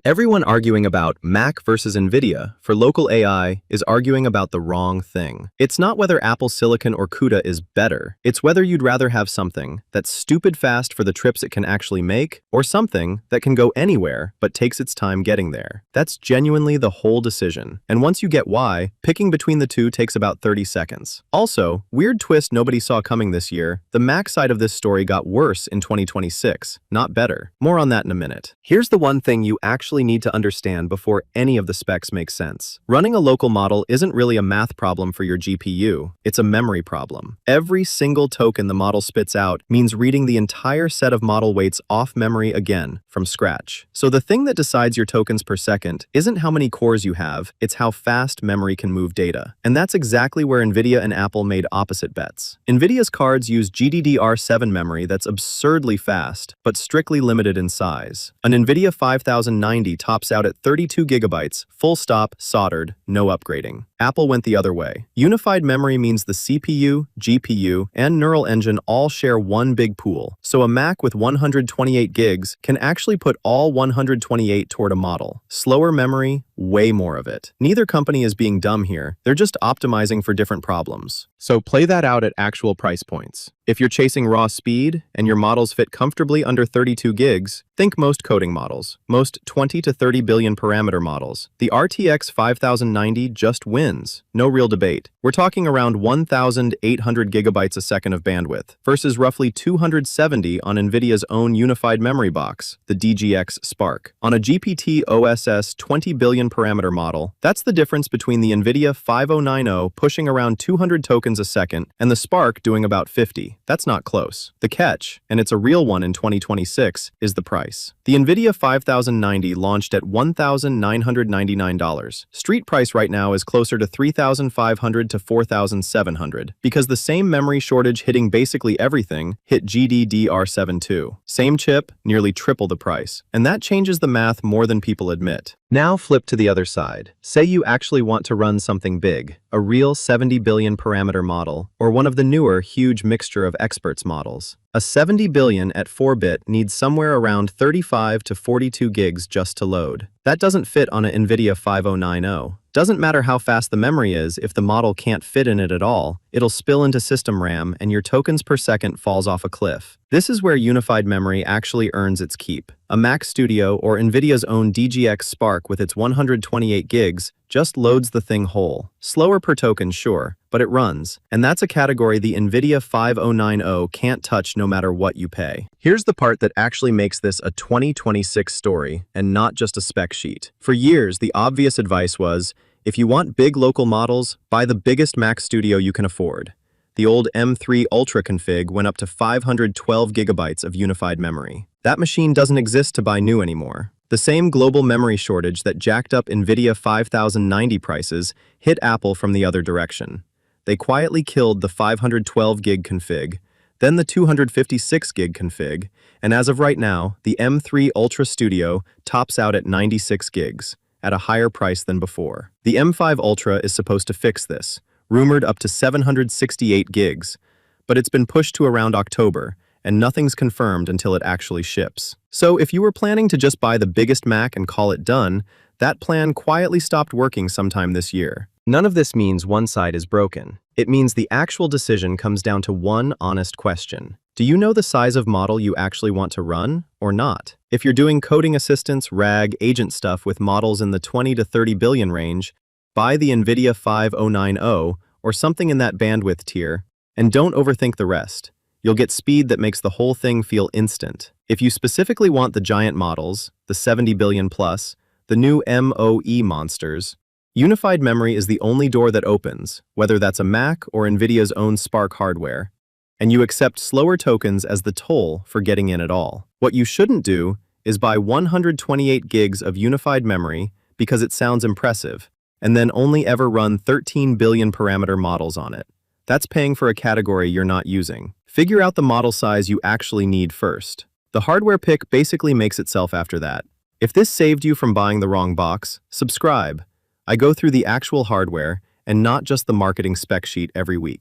Everyone arguing about Mac versus NVIDIA for local AI is arguing about the wrong thing. It's not whether Apple Silicon or CUDA is better. It's whether you'd rather have something that's stupid fast for the trips it can actually make, or something that can go anywhere but takes its time getting there. That's genuinely the whole decision. And once you get why, picking between the two takes about 30 seconds. Also, weird twist nobody saw coming this year, the Mac side of this story got worse in 2026, not better. More on that in a minute. Here's the one thing you actually need to understand before any of the specs make sense. Running a local model isn't really a math problem for your GPU, it's a memory problem. Every single token the model spits out means reading the entire set of model weights off memory again, from scratch. So the thing that decides your tokens per second isn't how many cores you have, it's how fast memory can move data. And that's exactly where NVIDIA and Apple made opposite bets. NVIDIA's cards use GDDR7 memory that's absurdly fast, but strictly limited in size. An NVIDIA 5090 tops out at 32 gigabytes, full stop, soldered, no upgrading. Apple went the other way. Unified memory means the CPU, GPU, and neural engine all share one big pool, so a Mac with 128 gigs can actually put all 128 toward a model. Slower memory, way more of it. Neither company is being dumb here, they're just optimizing for different problems. So play that out at actual price points. If you're chasing raw speed and your models fit comfortably under 32 gigs, think most coding models, most 20 to 30 billion parameter models. The RTX 5090 just wins, no real debate. We're talking around 1,800 gigabytes a second of bandwidth versus roughly 270 on NVIDIA's own unified memory box, the DGX Spark. On a GPT OSS 20 billion parameter model, that's the difference between the NVIDIA 5090 pushing around 200 tokens a second and the Spark doing about 50. That's not close. The catch, and it's a real one in 2026, is the price. The NVIDIA 5090 launched at $1,999. Street price right now is closer to $3,500 to $4,700 because the same memory shortage hitting basically everything hit GDDR7 too. Same chip, nearly triple the price. And that changes the math more than people admit. Now flip to the other side. Say you actually want to run something big, a real 70 billion parameter model, or one of the newer huge mixture of experts models. A 70 billion at 4-bit needs somewhere around 35 to 42 gigs just to load. That doesn't fit on an NVIDIA 5090. Doesn't matter how fast the memory is, if the model can't fit in it at all, it'll spill into system RAM and your tokens per second falls off a cliff. This is where unified memory actually earns its keep. A Mac Studio or NVIDIA's own DGX Spark with its 128 gigs just loads the thing whole. Slower per token, sure, but it runs. And that's a category the NVIDIA 5090 can't touch no matter what you pay. Here's the part that actually makes this a 2026 story and not just a spec sheet. For years, the obvious advice was, if you want big local models, buy the biggest Mac Studio you can afford. The old M3 Ultra config went up to 512 gigabytes of unified memory. That machine doesn't exist to buy new anymore. The same global memory shortage that jacked up NVIDIA 5090 prices hit Apple from the other direction. They quietly killed the 512 gig config, then the 256 gig config, and as of right now, the M3 Ultra Studio tops out at 96 gigs, at a higher price than before. The M5 Ultra is supposed to fix this, rumored up to 768 gigs, but it's been pushed to around October, and nothing's confirmed until it actually ships. So if you were planning to just buy the biggest Mac and call it done, that plan quietly stopped working sometime this year. None of this means one side is broken. It means the actual decision comes down to one honest question. Do you know the size of model you actually want to run, or not? If you're doing coding assistance, RAG, agent stuff with models in the 20 to 30 billion range, buy the NVIDIA 5090 or something in that bandwidth tier, and don't overthink the rest. You'll get speed that makes the whole thing feel instant. If you specifically want the giant models, the 70 billion plus, the new MOE monsters, unified memory is the only door that opens, whether that's a Mac or NVIDIA's own Spark hardware, and you accept slower tokens as the toll for getting in at all. What you shouldn't do is buy 128 gigs of unified memory because it sounds impressive, and then only ever run 13 billion parameter models on it. That's paying for a category you're not using. Figure out the model size you actually need first. The hardware pick basically makes itself after that. If this saved you from buying the wrong box, subscribe. I go through the actual hardware and not just the marketing spec sheet every week.